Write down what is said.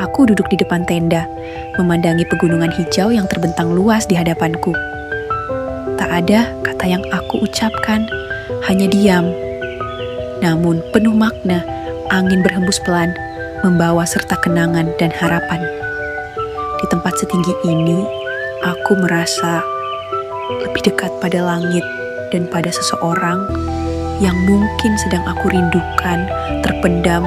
Aku duduk di depan tenda, memandangi pegunungan hijau yang terbentang luas di hadapanku. Tak ada kata yang aku ucapkan, hanya diam. Namun penuh makna, angin berhembus pelan, membawa serta kenangan dan harapan. Di tempat setinggi ini, aku merasa lebih dekat pada langit dan pada seseorang yang mungkin sedang aku rindukan, terpendam